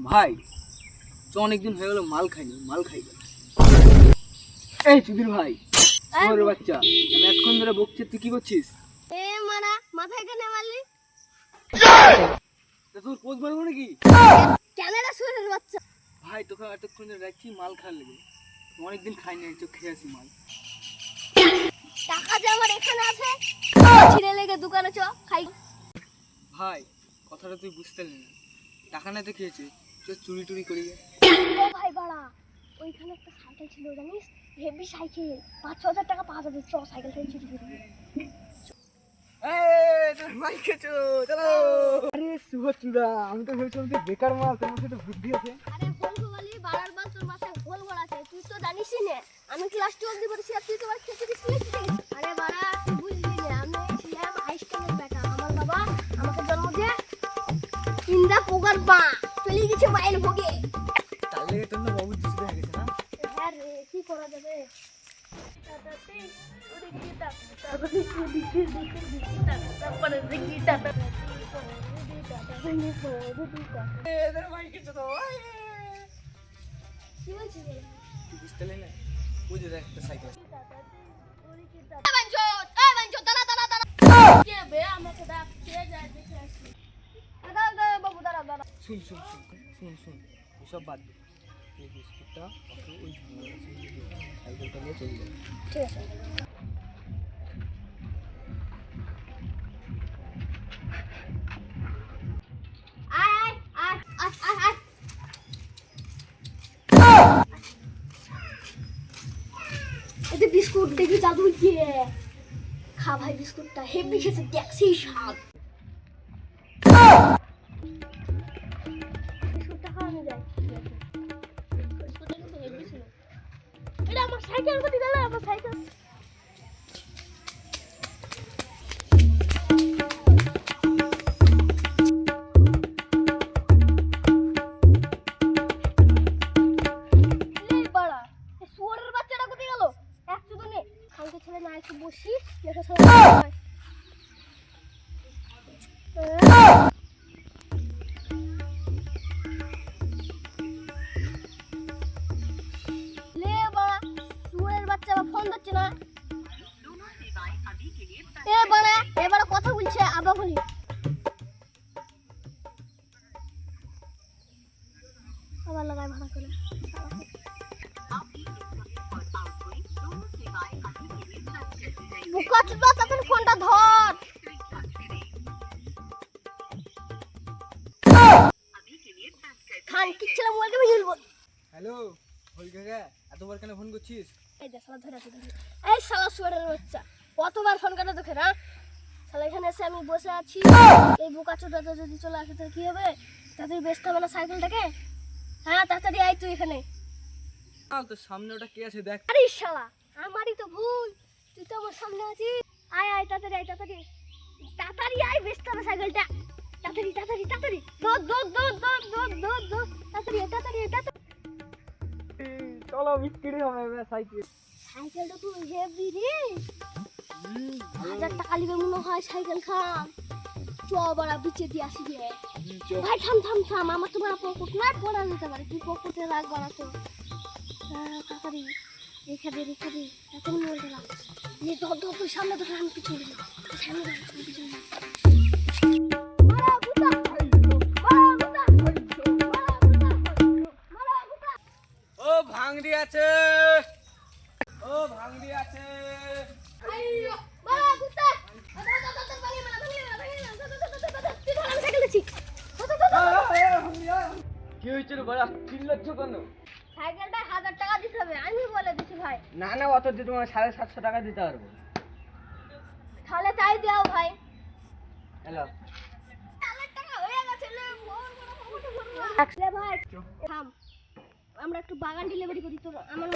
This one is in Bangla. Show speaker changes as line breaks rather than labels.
ভাই তো অনেকদিন হয়ে গেল মাল খাইনি, মাল খাইবে। এই সুধীর ভাই, ওরে বাচ্চা, আমি এতক্ষণ ধরে বকছি, তুই কি করছিস?
এ মারা মাথায় কেন মারলি?
তোর পোজ মারবো নাকি?
ক্যামেরা শুয়ে বাচ্চা।
ভাই তোকে এতক্ষণ ধরে রাখছি মাল খাওয়ার লেগে, অনেকদিন খাইনি, একটু খেয়ে আসি মাল।
টাকা যে আমার এখানে আছে, ছিঁড়ে লেগে দোকানে চ খাই।
ভাই কথাটা তুই বুঝতে পারলি না, টাকা না তো খেয়েছে, চুরি টুরি করি।
ও ভাই বাড়া, ওইখানে একটা সাইকেল ছিল জানিস, হেভি সাইকেল, 5-6 হাজার টাকা পাওয়া যাবে। চ সাইকেল থেকে চুরি করি।
আরে শুভচূড়া, আমি তো ভেবেছিলাম তুই বেকার মাল, তোর মধ্যে তো বুদ্ধি আছে।
আরে বলবো বলি বাড়ার বার তোর মাথায় গোল গোল আছে, তুই তো জানিসই না আমি ক্লাস 12 অবধি পড়েছি, আর তুই তো আর খেতে দিছিস না। আরে বাড়া তুই বুঝলি না, আমি ছিলাম আইসক্রিমের বেটা। আমার বাবা আমাকে জন্ম দিয়ে ইন্দা পোকার পা চলে গেছে মাইল ভোগে।
তার লেগে তোর না বাবু দিতে হয়ে গেছে না?
হ্যাঁ রে, কি করা যাবে? কি বলছিস?
তুই বুঝতে পারলি না, বুঝে দেখ একটা সাইকেল। শুন শুন শুন শুন শুন, ওসব বাদ দে, এই বিস্কুটটা ওকে ওই সাইকেলটা নিয়ে চলে যাবে।
ঠিক আছে। আয় আয় আয় আয় আয়। এতে বিস্কুট দেখি জাদু দিয়ে খা ভাই, বিস্কুটটা হেভি খেতে, ট্যাক্সি স্বাদ। বিস্কুটটা খাওয়ানো যায়। এটা আমার সাইকেল কোথায় গেল? আমার সাইকেল শুয়ারের বাচ্চাটা কোথায় গেল? একটু নেই খালকে ছেলে না, একটু বসি লেখা ছেলে লে বাড়া, শুয়ারের বাচ্চা ফোন দিচ্ছে না। এ বাড়া এবারে কথা বলছে, আবার বলি। আবার লাগাই ভাড়া করে বুকা চুদা, তাদের ফোনটা ধর। খান কিচ্ছু না, মোবাইলটা ভেঙে দেবো।
হ্যালো হরি কাকা, এতবার কেন ফোন করছিস?
এই যে শালা ধরে আছে, এই শালা শুয়ারের বাচ্চা, কতবার ফোন করে তোকে না? শালা এখানে এসে আমি বসে আছি, এই বুকা চুদাটা যদি চলে আসে তো কি হবে? তাদের বেচতে হবে না সাইকেলটাকে? হ্যাঁ তাড়াতাড়ি আয় তুই এখানে।
তোর সামনে ওটা কে আছে দেখ।
আরে শালা, আমারই তো ভুল, তুই তো আমার সামনে আছিস। আয় আয় তাড়াতাড়ি আয়, তাড়াতাড়ি তাড়াতাড়ি আয়, বেচতে হবে সাইকেলটা। তাড়াতাড়ি তাড়াতাড়ি তাড়াতাড়ি দৌড় দৌড় দৌড় দৌড় দৌড় দৌড় দৌড়, তাড়াতাড়ি আয়, তাড়াতাড়ি আয়, তাড়াতাড়ি।
চলো বিক্রি হবে সাইকেল।
সাইকেলটা তো হেভি রে, 1000 টাকা লিবে মনে হয় সাইকেল খান। চ বড়া বিচে দিয়ে আসি রে। ভাই থাম থাম থাম, আমার তো পকেট না পড়া যেতে পারে, তুই পকেটে রাখবা না তো। তাড়াতাড়ি রেখে দে রেখে দে, তাড়াতাড়ি মোবাইলটা রাখ। এই ধর ধর তুই সামনে ধর, আমি পিছনে যাই, সামনে ধর, আমি পিছনে যাই। মারা গুতা, মারা গুতা, মারা গুতা, মারা গুতা।
ও ভাঙড়ি আছে, ও ভাঙড়ি আছে।
আইয়ো মারা গুতা, দাদা দাদা দাদা পানি মারা পানি মারা পানি মারা, দাদা দাদা দাদা তুই ধর, আমি সাইকেল দিচ্ছি। দাদা দাদা
কি হয়েছে রে বড়া, চিল্লাচ্ছ কেন?
সাইকেলটা 1000 টাকা দিতে হবে, আমি বলে দিছি ভাই।
না না, অত দিয়ে তোমার 750 টাকা দিতে পারবো।
তাহলে তাই দাও ভাই।
হ্যালো
1000 টাকা হয়ে গেছে, লে ভাই থাম, আমরা একটু বাগান ডেলিভারি করি তোর আমার